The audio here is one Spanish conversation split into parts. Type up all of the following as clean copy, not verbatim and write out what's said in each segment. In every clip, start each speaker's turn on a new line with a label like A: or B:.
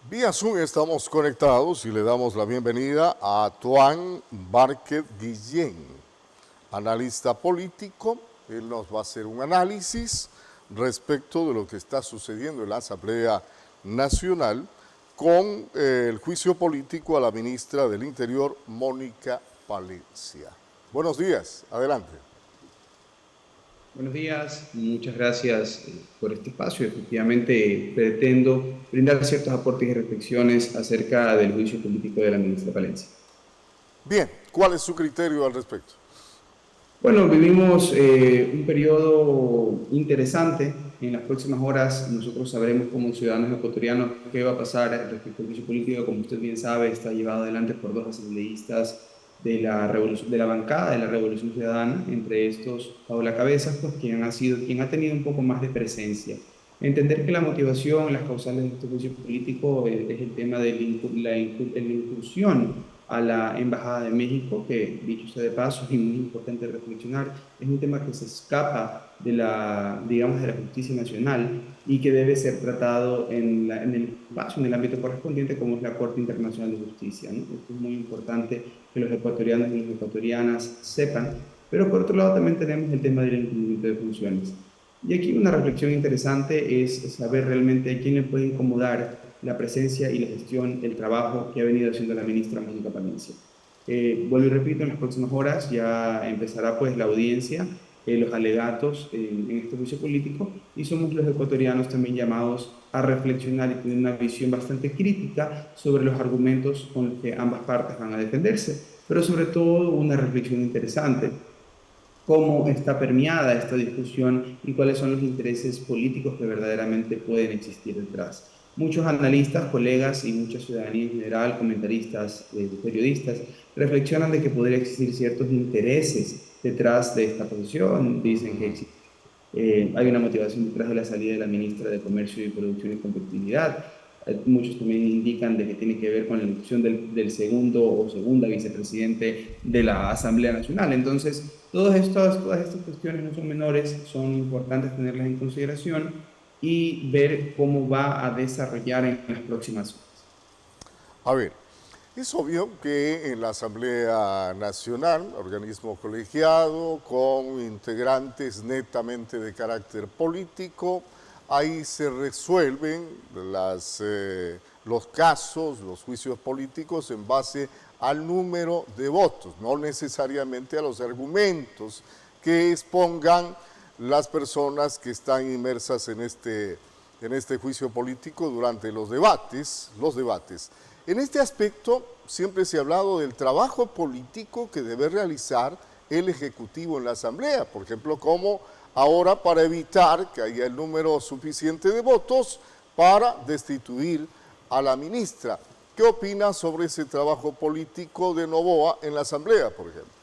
A: Vía Zoom estamos conectados y le damos la bienvenida a Tuan Márquez Guillén, analista político. Él nos va a hacer un análisis respecto de lo que está sucediendo en la Asamblea Nacional con el juicio político a la ministra del Interior, Mónica Palencia. Buenos días, adelante.
B: Buenos días, muchas gracias por este espacio. Efectivamente, pretendo brindar ciertos aportes y reflexiones acerca del juicio político de la ministra Palencia.
A: Bien, ¿cuál es su criterio al respecto?
B: Bueno, vivimos un periodo interesante. En las próximas horas nosotros sabremos como ciudadanos ecuatorianos qué va a pasar respecto al juicio político. Como usted bien sabe, está llevado adelante por dos asambleístas de la bancada de la Revolución Ciudadana, entre estos Paula Cabezas, pues quien ha tenido un poco más de presencia. Entender que la motivación, las causales de este juicio político es el tema de la incursión a la Embajada de México, que dicho sea de paso, y muy importante reflexionar, es un tema que se escapa de digamos, de la justicia nacional y que debe ser tratado en el espacio, en el ámbito correspondiente, como es la Corte Internacional de Justicia, ¿no? Esto es muy importante que los ecuatorianos y las ecuatorianas sepan, pero por otro lado también tenemos el tema del incumplimiento de funciones. Y aquí una reflexión interesante es saber realmente a quién le puede incomodar la presencia y la gestión, el trabajo que ha venido haciendo la ministra Mónica Palencia. Vuelvo y repito, en las próximas horas ya empezará pues la audiencia, los alegatos en este juicio político, y somos los ecuatorianos también llamados a reflexionar y tener una visión bastante crítica sobre los argumentos con los que ambas partes van a defenderse, pero sobre todo una reflexión interesante: cómo está permeada esta discusión y cuáles son los intereses políticos que verdaderamente pueden existir detrás. Muchos analistas, colegas y mucha ciudadanía en general, comentaristas, periodistas, reflexionan de que podría existir ciertos intereses detrás de esta posición. Dicen que hay una motivación detrás de la salida de la ministra de Comercio y Producción y Competitividad. Muchos también indican de que tiene que ver con la elección del segundo o segunda vicepresidente de la Asamblea Nacional. Entonces, todas estas cuestiones no son menores, son importantes tenerlas en consideración y ver cómo va a desarrollar en las próximas horas.
A: A ver, es obvio que en la Asamblea Nacional, organismo colegiado con integrantes netamente de carácter político, ahí se resuelven los casos, los juicios políticos en base al número de votos, no necesariamente a los argumentos que expongan las personas que están inmersas en este juicio político durante los debates. En este aspecto siempre se ha hablado del trabajo político que debe realizar el Ejecutivo en la Asamblea, por ejemplo, como ahora para evitar que haya el número suficiente de votos para destituir a la ministra. ¿Qué opina sobre ese trabajo político de Noboa en la Asamblea, por ejemplo?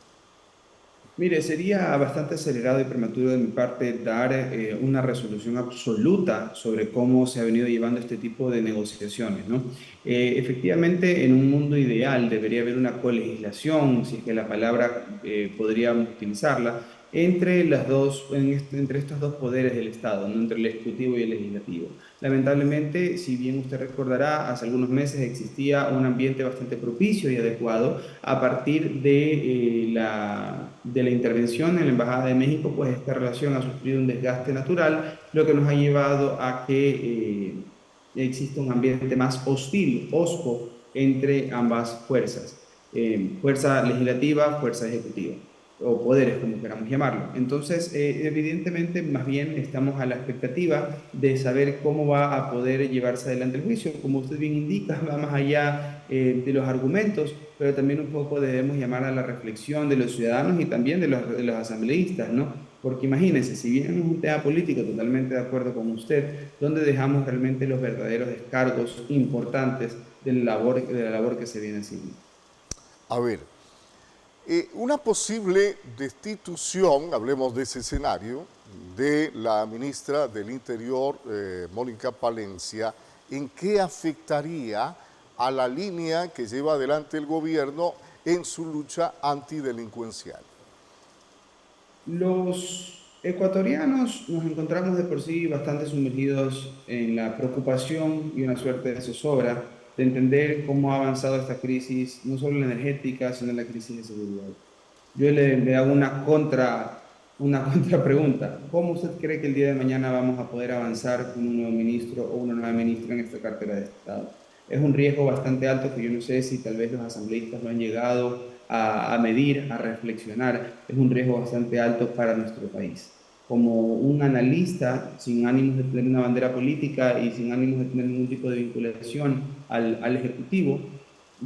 B: Mire, sería bastante acelerado y prematuro de mi parte dar una resolución absoluta sobre cómo se ha venido llevando este tipo de negociaciones, ¿no? Efectivamente, en un mundo ideal debería haber una colegislación, si es que la palabra podríamos utilizarla, entre entre estos dos poderes del Estado, ¿no? Entre el Ejecutivo y el Legislativo. Lamentablemente, si bien usted recordará, hace algunos meses existía un ambiente bastante propicio y adecuado a partir de la intervención en la Embajada de México. Pues esta relación ha sufrido un desgaste natural, lo que nos ha llevado a que exista un ambiente más hostil, hosco, entre ambas fuerzas, fuerza legislativa, fuerza ejecutiva, o poderes, como queramos llamarlo. Entonces, evidentemente, más bien estamos a la expectativa de saber cómo va a poder llevarse adelante el juicio. Como usted bien indica, va más allá de los argumentos, pero también un poco debemos llamar a la reflexión de los ciudadanos y también de los asambleístas, ¿no? Porque imagínense, si bien es un tema político, totalmente de acuerdo con usted, ¿dónde dejamos realmente los verdaderos descargos importantes de la labor que se viene haciendo?
A: A ver, una posible destitución, hablemos de ese escenario, de la ministra del Interior, Mónica Palencia, ¿en qué afectaría a la línea que lleva adelante el gobierno en su lucha antidelincuencial?
B: Ecuatorianos nos encontramos de por sí bastante sumergidos en la preocupación y una suerte de zozobra de entender cómo ha avanzado esta crisis, no solo la energética, sino la crisis de seguridad. Yo le hago una contra pregunta. ¿Cómo usted cree que el día de mañana vamos a poder avanzar con un nuevo ministro o una nueva ministra en esta cartera de Estado? Es un riesgo bastante alto que yo no sé si tal vez los asambleístas lo han llegado a medir, a reflexionar. Es un riesgo bastante alto para nuestro país. Como un analista sin ánimos de tener una bandera política y sin ánimos de tener ningún tipo de vinculación al Ejecutivo,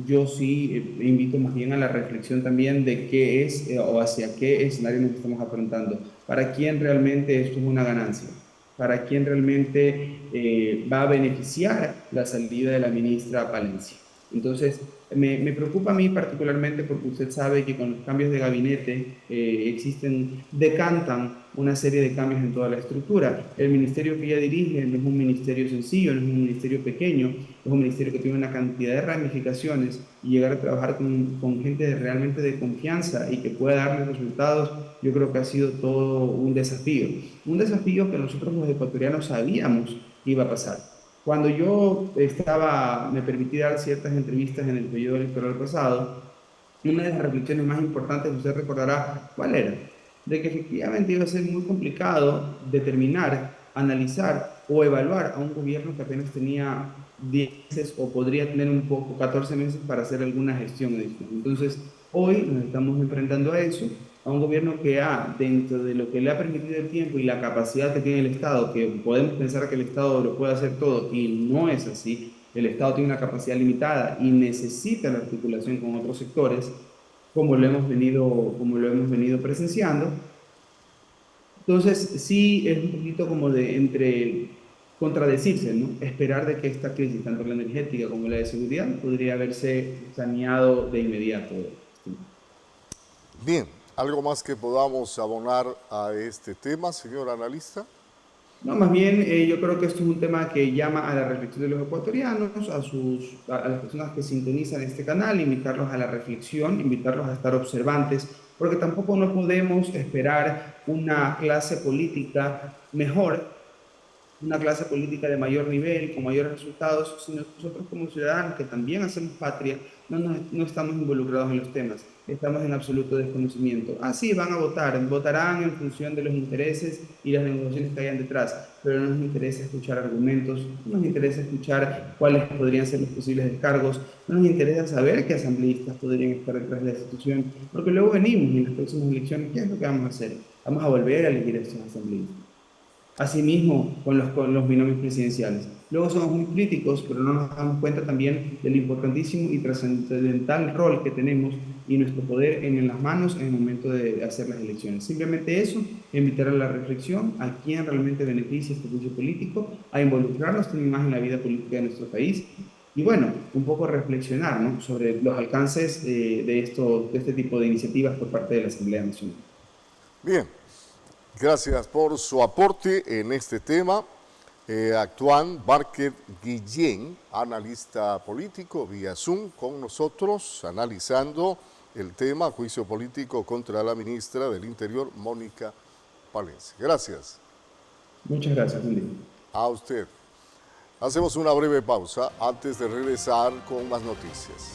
B: yo sí invito más bien a la reflexión también de qué es o hacia qué escenario nos estamos afrontando. ¿Para quién realmente esto es una ganancia? ¿Para quién realmente va a beneficiar la salida de la ministra Palencia? Entonces, me preocupa a mí particularmente porque usted sabe que con los cambios de gabinete decantan una serie de cambios en toda la estructura. El ministerio que ella dirige no es un ministerio sencillo, no es un ministerio pequeño, es un ministerio que tiene una cantidad de ramificaciones y llegar a trabajar con gente realmente de confianza y que pueda darle resultados, yo creo que ha sido todo un desafío. Un desafío que nosotros los ecuatorianos sabíamos que iba a pasar. Cuando me permití dar ciertas entrevistas en el periodo electoral pasado, una de las reflexiones más importantes, usted recordará, ¿cuál era? De que efectivamente iba a ser muy complicado determinar, analizar o evaluar a un gobierno que apenas tenía 10 meses o podría tener un poco, 14 meses para hacer alguna gestión adicional. Entonces, hoy nos estamos enfrentando a eso, a un gobierno que dentro de lo que le ha permitido el tiempo y la capacidad que tiene el Estado, que podemos pensar que el Estado lo puede hacer todo y no es así, el Estado tiene una capacidad limitada y necesita la articulación con otros sectores, como lo hemos venido presenciando. Entonces, sí es un poquito como de entre contradecirse, ¿no? Esperar de que esta crisis, tanto la energética como la de seguridad, podría haberse saneado de inmediato.
A: Bien, ¿algo más que podamos abonar a este tema, señor analista?
B: No, más bien yo creo que esto es un tema que llama a la reflexión de los ecuatorianos, a las personas que sintonizan este canal, invitarlos a la reflexión, invitarlos a estar observantes, porque tampoco no podemos esperar una clase política mejor, una clase política de mayor nivel, con mayores resultados, sino nosotros como ciudadanos que también hacemos patria, no estamos involucrados en los temas, estamos en absoluto desconocimiento. Ah, sí, van a votar, votarán en función de los intereses y las negociaciones que hayan detrás, pero no nos interesa escuchar argumentos, no nos interesa escuchar cuáles podrían ser los posibles descargos, no nos interesa saber qué asambleístas podrían estar detrás de la institución, porque luego venimos y en las próximas elecciones, ¿qué es lo que vamos a hacer? Vamos a volver a elegir a estos asambleístas. Asimismo, con los binomios presidenciales. Luego somos muy críticos, pero no nos damos cuenta también del importantísimo y trascendental rol que tenemos y nuestro poder en las manos en el momento de hacer las elecciones. Simplemente eso, invitar a la reflexión a quién realmente beneficia este juicio político, a involucrarnos también más en la vida política de nuestro país y bueno, un poco reflexionar, ¿no?, sobre los alcances de este tipo de iniciativas por parte de la Asamblea Nacional.
A: Bien, gracias por su aporte en este tema. Actúan Barker Guillén, analista político vía Zoom con nosotros, analizando el tema juicio político contra la ministra del Interior, Mónica Palencia. Gracias.
B: Muchas gracias, Andy.
A: A usted. Hacemos una breve pausa antes de regresar con más noticias.